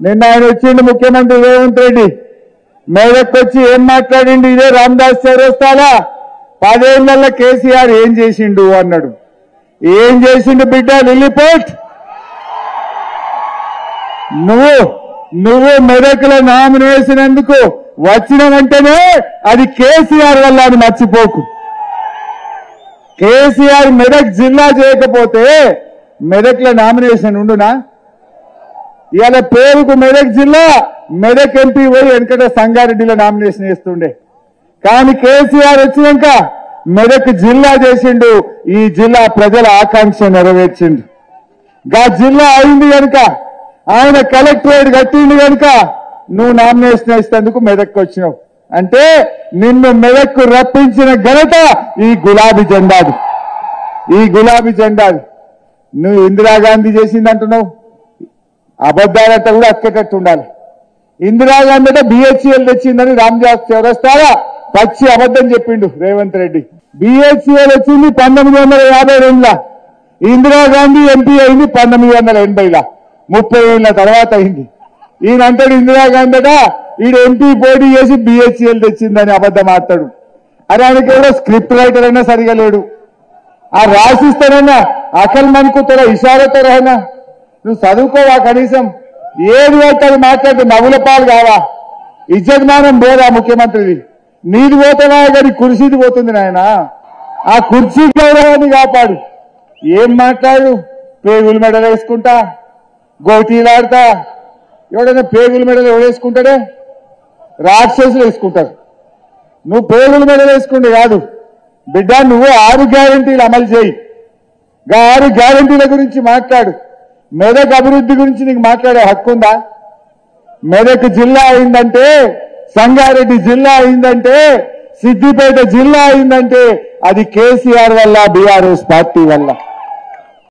నిన్న ఆయన వచ్చిండు ముఖ్యమంత్రి రేవంత్ రెడ్డి మెదక్ వచ్చి ఏం మాట్లాడిండు ఇదే రామదాస్ చౌరస్తాలా 10 ఏళ్లలో కేసీఆర్ ఏం చేసిండు అన్నాడు. ఏం చేసిండు బిడ్డ లిల్లీపోట్? నువ్వు మెదక్లో నామినేషన్ ఎందుకు వచ్చిన వెంటనే అది కేసీఆర్ వల్ల అని మర్చిపోకు. కేసీఆర్ మెదక్ జిల్లా చేయకపోతే మెదక్లో నామినేషన్ ఉండునా? ఇవాళ పేరుకు మెదక్ జిల్లా, మెదక్ ఎంపీ పోయి వెంకట సంగారెడ్డిలో నామినేషన్ వేస్తుండే. కానీ కేసీఆర్ వచ్చినాక మెదక్ జిల్లా చేసిండు. ఈ జిల్లా ప్రజల ఆకాంక్ష నెరవేర్చిండు. గా జిల్లా అయింది కనుక, ఆయన కలెక్టరేట్ కట్టిండు కనుక నువ్వు నామినేషన్ వేసేందుకు మెదక్కు వచ్చినావు. అంటే నిన్ను మెదక్కు రప్పించిన ఘనత ఈ గులాబీ జెండాది. ఈ గులాబీ జెండాది. నువ్వు ఇందిరాగాంధీ చేసింది అంటున్నావు. అబద్ధాలంతా కూడా అక్కేటట్టు ఉండాలి. ఇందిరాగాంధీ అంటే బిహెచ్ఎల్ తెచ్చిందని రామదాస్ చౌరస్తారా పచ్చి అబద్ధం చెప్పిండు రేవంత్ రెడ్డి. బిహెచ్ఎల్ వచ్చింది 1952లో, ఇందిరాగాంధీ ఎంపీ అయింది 1980లో, 30 ఏళ్ల తర్వాత అయింది. ఈయన అంటాడు ఇందిరాగాంధీ ఈడు ఎంపీ పోటీ చేసి బిహెచ్ఎల్ తెచ్చిందని అబద్ధం ఆడతాడు. అరే ఆయనకి ఎవరో స్క్రిప్ట్ రైటర్ అయినా సరిగా లేడు. ఆ రాసిస్తానన్నా అకల్ మనుకుతారా ఇషారతో రానా? నువ్వు చదువుకోవా కనీసం? ఏది పడితే అది మాట్లాడితే నవ్వుల పాలు కావా? ఇజ్జతమానం పోదా ముఖ్యమంత్రిది? నీది పోతావా కానీ కుర్చీది పోతుంది నాయన. ఆ కుర్చీ గౌరవాన్ని కాపాడు. ఏం మాట్లాడు? పేగుల మెడలు వేసుకుంటా, గోటీలాడతా. ఎవడైనా పేగుల మెడలు ఎవడేసుకుంటాడే? రాక్షసులు వేసుకుంటారు. నువ్వు పేగుల మెడలు వేసుకుంటే కాదు బిడ్డ, నువ్వు 6 గ్యారంటీలు అమలు చేయి. 6 గ్యారంటీల గురించి మాట్లాడు. మెదక్ అభివృద్ధి గురించి నీకు మాట్లాడే హక్కు ఉందా? మెదక్ జిల్లా అయిందంటే, సంగారెడ్డి జిల్లా అయిందంటే, సిద్దిపేట జిల్లా అయిందంటే అది కేసీఆర్ వల్ల, బీఆర్ఎస్ పార్టీ వల్ల.